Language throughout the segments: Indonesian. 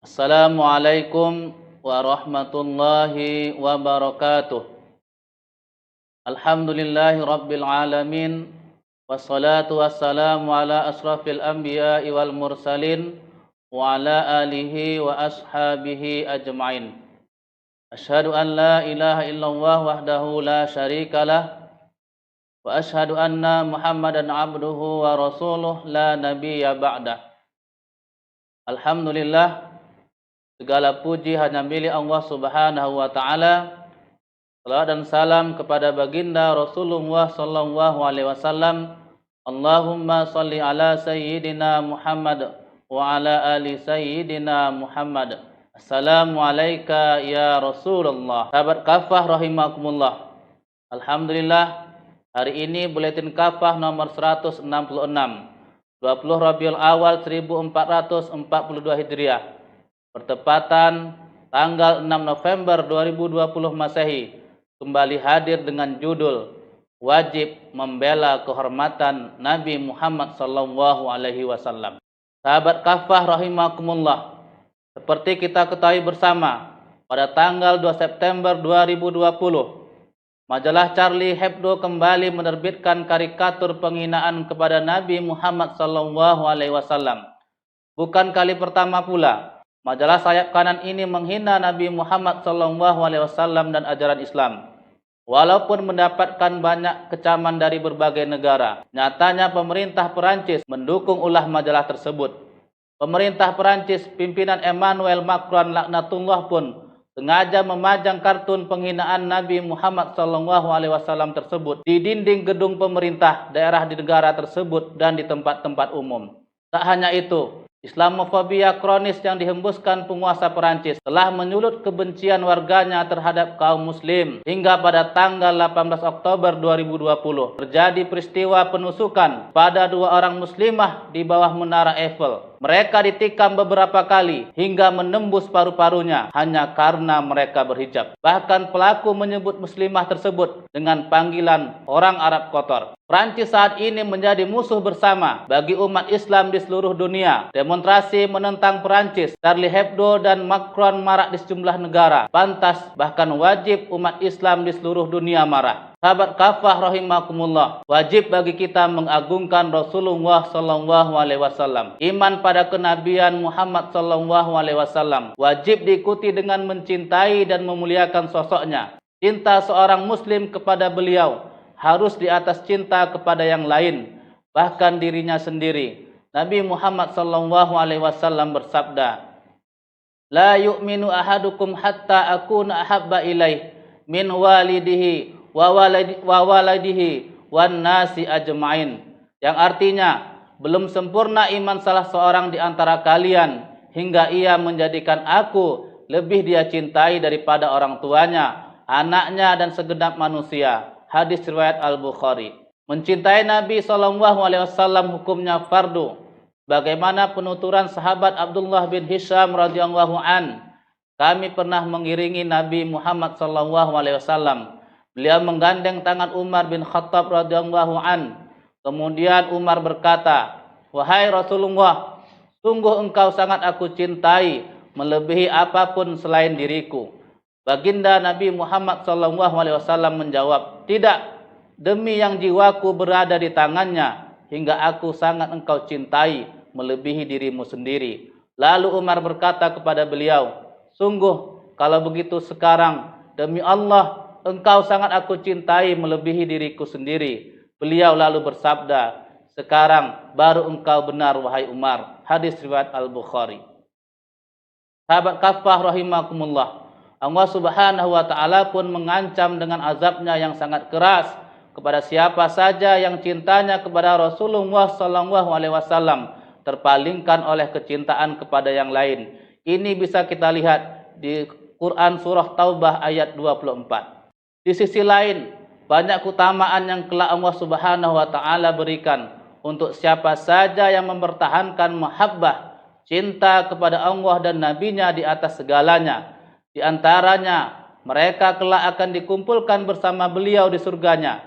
Assalamualaikum warahmatullahi wabarakatuh. Alhamdulillahi rabbil alamin. Wassalatu wassalamu ala asrafil anbiya'i wal mursalin wa ala alihi wa ashabihi ajma'in. Ashhadu an la ilaha illallah wahdahu la syarikalah wa ashhadu anna Muhammadan abduhu wa rasuluh la nabiyya ba'dah. Alhamdulillah, segala puji hanya milik Allah Subhanahu wa taala. Salawat dan salam kepada baginda Rasulullah sallallahu alaihi wasallam. Allahumma salli ala sayyidina Muhammad wa ala ali sayyidina Muhammad. Assalamu alayka ya Rasulullah. Sahabat Kafah rahimakumullah. Alhamdulillah, hari ini buletin Kafah nomor 166, 20 Rabiul Awal 1442 Hijriah. Bertepatan tanggal 6 November 2020 Masehi, kembali hadir dengan judul Wajib Membela Kehormatan Nabi Muhammad sallallahu alaihi wasallam. Sahabat Kafah rahimakumullah, seperti kita ketahui bersama, pada tanggal 2 September 2020, majalah Charlie Hebdo kembali menerbitkan karikatur penghinaan kepada Nabi Muhammad sallallahu alaihi wasallam. Bukan kali pertama pula majalah sayap kanan ini menghina Nabi Muhammad SAW dan ajaran Islam. Walaupun mendapatkan banyak kecaman dari berbagai negara, nyatanya pemerintah Perancis mendukung ulah majalah tersebut. Pemerintah Perancis pimpinan Emmanuel Macron laknatullah pun sengaja memajang kartun penghinaan Nabi Muhammad SAW tersebut di dinding gedung pemerintah daerah di negara tersebut dan di tempat-tempat umum. Tak hanya itu, Islamofobia kronis yang dihembuskan penguasa Perancis telah menyulut kebencian warganya terhadap kaum muslim. Hingga pada tanggal 18 Oktober 2020 terjadi peristiwa penusukan pada 2 orang muslimah di bawah Menara Eiffel. Mereka ditikam beberapa kali hingga menembus paru-parunya hanya karena mereka berhijab. Bahkan pelaku menyebut muslimah tersebut dengan panggilan orang Arab kotor. Prancis saat ini menjadi musuh bersama bagi umat Islam di seluruh dunia. Demonstrasi menentang Prancis, Charlie Hebdo dan Macron marak di sejumlah negara. Pantas, bahkan wajib umat Islam di seluruh dunia marah. Sahabat Kafah rahimakumullah, wajib bagi kita mengagungkan Rasulullah sallallahu alaihi wasallam. Iman pada kenabian Muhammad sallallahu alaihi wasallam wajib diikuti dengan mencintai dan memuliakan sosoknya. Cinta seorang muslim kepada beliau harus di atas cinta kepada yang lain, bahkan dirinya sendiri. Nabi Muhammad sallallahu alaihi wasallam bersabda, "La yu'minu ahadukum hatta akuna ahabba ilaih min walidihi wa waladihi wan nasi ajmain." Yang artinya, belum sempurna iman salah seorang di antara kalian hingga ia menjadikan aku lebih dia cintai daripada orang tuanya, anaknya dan segenap manusia. Hadis riwayat Al-Bukhari. Mencintai Nabi SAW hukumnya fardu. Bagaimana penuturan sahabat Abdullah bin Hisham radhiyallahu an, kami pernah mengiringi Nabi Muhammad SAW. Beliau menggandeng tangan Umar bin Khattab radhiyallahu an. Kemudian Umar berkata, "Wahai Rasulullah, sungguh engkau sangat aku cintai melebihi apapun selain diriku." Baginda Nabi Muhammad SAW menjawab, "Tidak, demi yang jiwaku berada di tangannya, hingga aku sangat engkau cintai melebihi dirimu sendiri." Lalu Umar berkata kepada beliau, "Sungguh, kalau begitu sekarang, demi Allah, engkau sangat aku cintai melebihi diriku sendiri." Beliau lalu bersabda, "Sekarang baru engkau benar, wahai Umar." Hadis riwayat Al-Bukhari. Sahabat Kafah rahimakumullah, Allah Subhanahu wa taala pun mengancam dengan azabnya yang sangat keras kepada siapa saja yang cintanya kepada Rasulullah sallallahu alaihi wasallam terpalingkan oleh kecintaan kepada yang lain. Ini bisa kita lihat di Quran surah Taubah ayat 24. Di sisi lain, banyak keutamaan yang kelak Allah Subhanahu wa taala berikan untuk siapa saja yang mempertahankan mahabbah, cinta kepada Allah dan nabinya di atas segalanya. Di antaranya, mereka kelak akan dikumpulkan bersama beliau di surganya.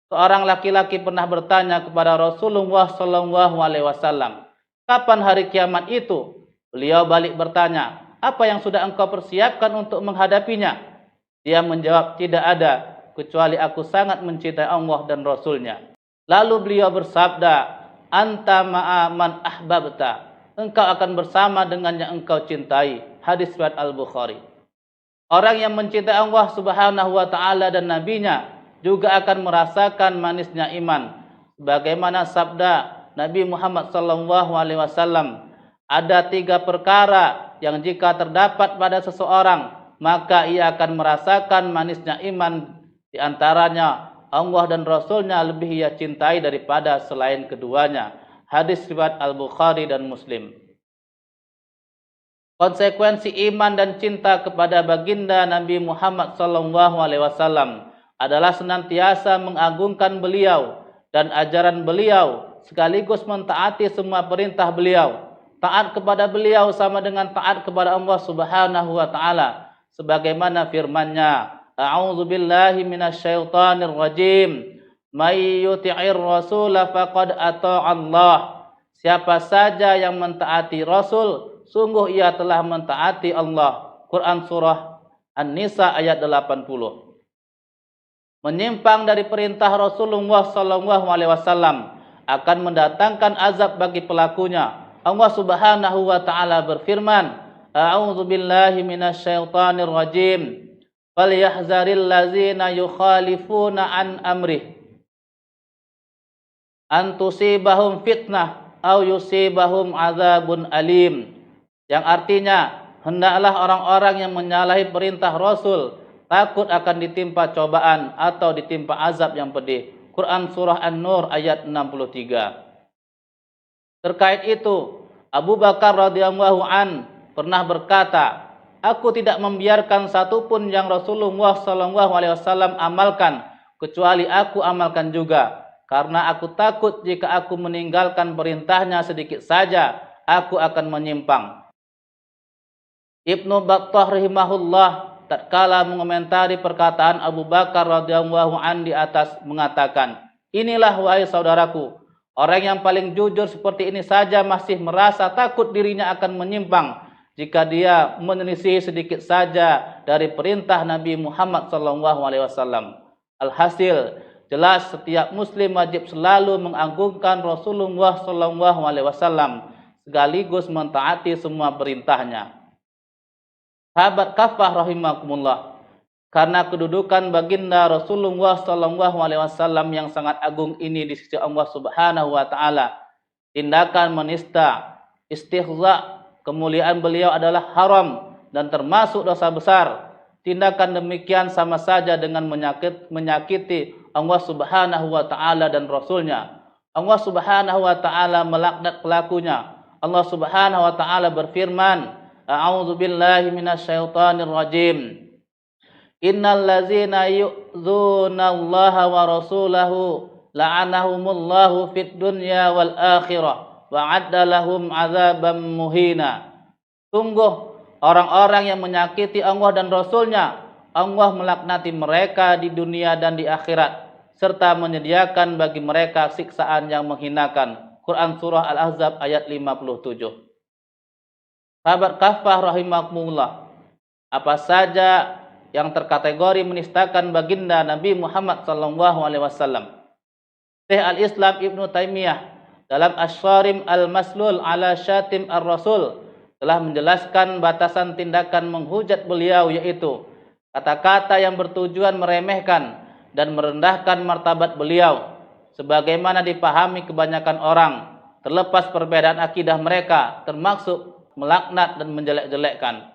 Seorang laki-laki pernah bertanya kepada Rasulullah SAW, "Kapan hari kiamat itu?" Beliau balik bertanya, apa yang sudah engkau persiapkan untuk menghadapinya? Dia menjawab, tidak ada, kecuali aku sangat mencintai Allah dan Rasulnya. Lalu beliau bersabda, anta ma'a man ahbabta. Engkau akan bersama dengan yang engkau cintai. Hadis riwayat Al-Bukhari. Orang yang mencintai Allah Subhanahu wa taala dan nabinya juga akan merasakan manisnya iman. Sebagaimana sabda Nabi Muhammad sallallahu alaihi wasallam, ada 3 perkara yang jika terdapat pada seseorang, maka ia akan merasakan manisnya iman. Di antaranya Allah dan Rasulnya lebih ia cintai daripada selain keduanya. Hadis riwayat Al-Bukhari dan Muslim. Konsekuensi iman dan cinta kepada baginda Nabi Muhammad SAW adalah senantiasa mengagungkan beliau dan ajaran beliau, sekaligus mentaati semua perintah beliau. Taat kepada beliau sama dengan taat kepada Allah Subhanahu wa taala, sebagaimana firman-Nya, A'udzu billahi minasyaitonir rajim. May yuti'ir rasula faqad ata'allah. Siapa saja yang mentaati Rasul, sungguh ia telah mentaati Allah. Quran surah An-Nisa ayat 80. Menyimpang dari perintah Rasulullah SAW akan mendatangkan azab bagi pelakunya. Allah Subhanahu wa taala berfirman, A'udzu billahi minasyaitonir rajim. Falyahzaril ladzina yukhalifuna an amrih an tusibahum fitnah aw yusibahum azabun alim. Yang artinya, hendaklah orang-orang yang menyalahi perintah Rasul takut akan ditimpa cobaan atau ditimpa azab yang pedih. Quran surah An-Nur ayat 63. Terkait itu, Abu Bakar radhiyallahu an pernah berkata, aku tidak membiarkan satupun yang Rasulullah SAW amalkan, kecuali aku amalkan juga. Karena aku takut jika aku meninggalkan perintahnya sedikit saja, aku akan menyimpang. Ibnu Battah rahimahullah tatkala mengomentari perkataan Abu Bakar radhiyallahu an di atas mengatakan, inilah wahai saudaraku, orang yang paling jujur seperti ini saja masih merasa takut dirinya akan menyimpang jika dia menyelisih sedikit saja dari perintah Nabi Muhammad SAW. Alhasil, jelas setiap muslim wajib selalu mengagungkan Rasulullah SAW sekaligus mentaati semua perintahnya. Sahabat kafah rahimakumullah, karena kedudukan baginda Rasulullah SAW yang sangat agung ini di sisi Allah Subhanahu wa taala, tindakan menista, istihza, kemuliaan beliau adalah haram dan termasuk dosa besar. Tindakan demikian sama saja dengan menyakiti Allah Subhanahu wa taala dan Rasulnya. Allah Subhanahu wa taala melaknat pelakunya. Allah Subhanahu wa taala berfirman, A'udzu billahi minasyaitonir rajim. Innal ladzina yu'dzuna Allaha wa rasulahu la'anahumullahu fid dunya wal akhirah wa 'adda lahum 'adzaban muhina. Sungguh orang-orang yang menyakiti Allah dan Rasulnya, Allah melaknati mereka di dunia dan di akhirat, serta menyediakan bagi mereka siksaan yang menghinakan. Quran surah Al-Ahzab ayat 57. Sahabat kafah rahimakumullah, apa saja yang terkategori menistakan baginda Nabi Muhammad SAW. Syekh Al-Islam Ibnu Taimiyah dalam Asy-Syarim Al-Maslul ala Syatim Ar-Rasul telah menjelaskan batasan tindakan menghujat beliau, yaitu kata-kata yang bertujuan meremehkan dan merendahkan martabat beliau sebagaimana dipahami kebanyakan orang, terlepas perbedaan akidah mereka, termasuk melaknat dan menjelek-jelekkan.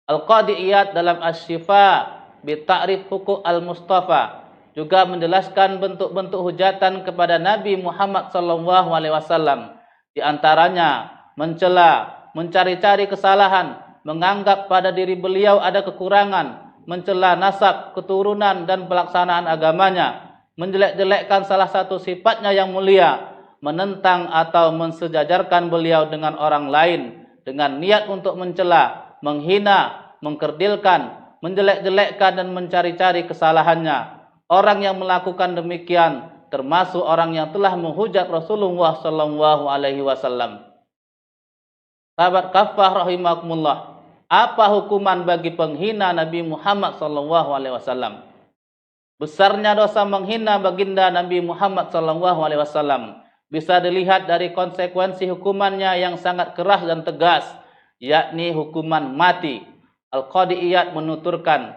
Al-Qadi Iyad dalam Asy-Syifa bi Ta'rif Huquq Al-Mustafa juga menjelaskan bentuk-bentuk hujatan kepada Nabi Muhammad SAW. Di antaranya mencela, mencari-cari kesalahan, menganggap pada diri beliau ada kekurangan, mencela nasab, keturunan dan pelaksanaan agamanya, menjelek-jelekkan salah satu sifatnya yang mulia, menentang atau mensejajarkan beliau dengan orang lain dengan niat untuk mencela, menghina, mengkerdilkan, menjelek-jelekkan dan mencari-cari kesalahannya. Orang yang melakukan demikian termasuk orang yang telah menghujat Rasulullah SAW. Sahabat kafah rahimakumullah, apa hukuman bagi penghina Nabi Muhammad sallallahu alaihi wasallam? Besarnya dosa menghina baginda Nabi Muhammad sallallahu alaihi wasallam bisa dilihat dari konsekuensi hukumannya yang sangat keras dan tegas, yakni hukuman mati. Al-Qadi Iyad menuturkan,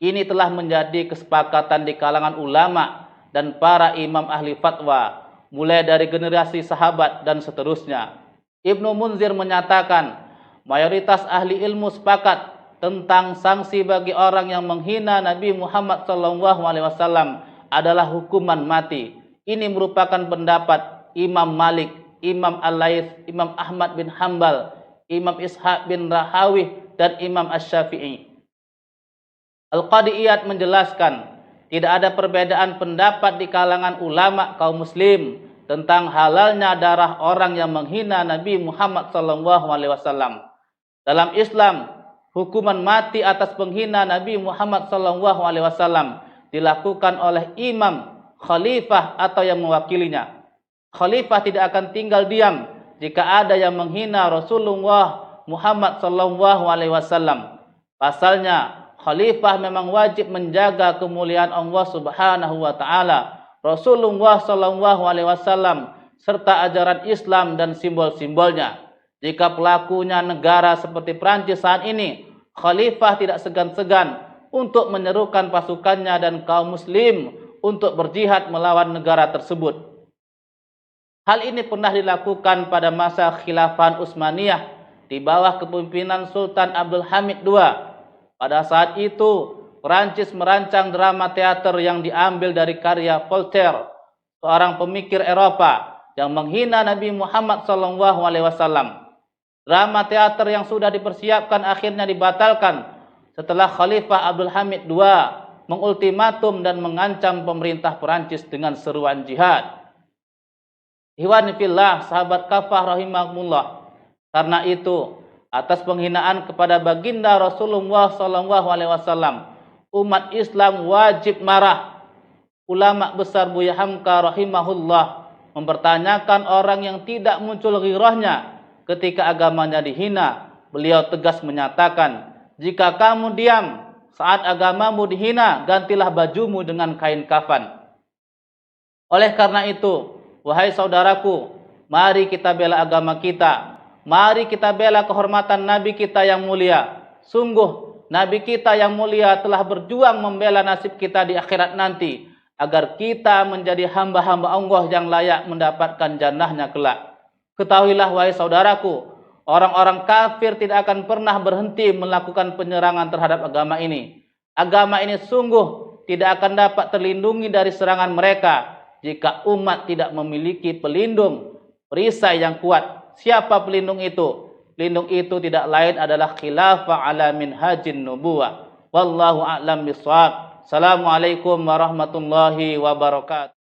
ini telah menjadi kesepakatan di kalangan ulama dan para imam ahli fatwa, mulai dari generasi sahabat dan seterusnya. Ibnu Munzir menyatakan, mayoritas ahli ilmu sepakat tentang sanksi bagi orang yang menghina Nabi Muhammad SAW adalah hukuman mati. Ini merupakan pendapat Imam Malik, Imam Al-Laits, Imam Ahmad bin Hanbal, Imam Ishaq bin Rahawih, dan Imam Asy-Syafi'i. Al-Qadi Iyad menjelaskan, tidak ada perbedaan pendapat di kalangan ulama kaum muslim tentang halalnya darah orang yang menghina Nabi Muhammad SAW. Dalam Islam, hukuman mati atas penghina Nabi Muhammad SAW dilakukan oleh imam, khalifah atau yang mewakilinya. Khalifah tidak akan tinggal diam jika ada yang menghina Rasulullah Muhammad SAW. Pasalnya, khalifah memang wajib menjaga kemuliaan Allah Subhanahu wa taala, Rasulullah SAW serta ajaran Islam dan simbol-simbolnya. Jika pelakunya negara seperti Prancis saat ini, khalifah tidak segan-segan untuk menyerukan pasukannya dan kaum muslim untuk berjihad melawan negara tersebut. Hal ini pernah dilakukan pada masa Khilafahan Utsmaniyah di bawah kepemimpinan Sultan Abdul Hamid II. Pada saat itu, Perancis merancang drama teater yang diambil dari karya Voltaire, seorang pemikir Eropa yang menghina Nabi Muhammad SAW. Drama teater yang sudah dipersiapkan akhirnya dibatalkan setelah Khalifah Abdul Hamid II mengultimatum dan mengancam pemerintah Perancis dengan seruan jihad. Ikhwani fillah, sahabat kafah rahimakumullah. Karena itu, atas penghinaan kepada baginda Rasulullah SAW, umat Islam wajib marah. Ulama besar Buya Hamka rahimahullah mempertanyakan orang yang tidak muncul ghirahnya ketika agamanya dihina. Beliau tegas menyatakan, jika kamu diam saat agamamu dihina, gantilah bajumu dengan kain kafan. Oleh karena itu, wahai saudaraku, mari kita bela agama kita. Mari kita bela kehormatan Nabi kita yang mulia. Sungguh, Nabi kita yang mulia telah berjuang membela nasib kita di akhirat nanti, agar kita menjadi hamba-hamba Allah yang layak mendapatkan jannahnya kelak. Ketahuilah wahai saudaraku, orang-orang kafir tidak akan pernah berhenti melakukan penyerangan terhadap agama ini. Agama ini sungguh tidak akan dapat terlindungi dari serangan mereka jika umat tidak memiliki pelindung, perisai yang kuat. Siapa pelindung itu? Pelindung itu tidak lain adalah khilafah ala minhajin nubuwah. Wallahu a'lam bishawab. Assalamualaikum warahmatullahi wabarakatuh.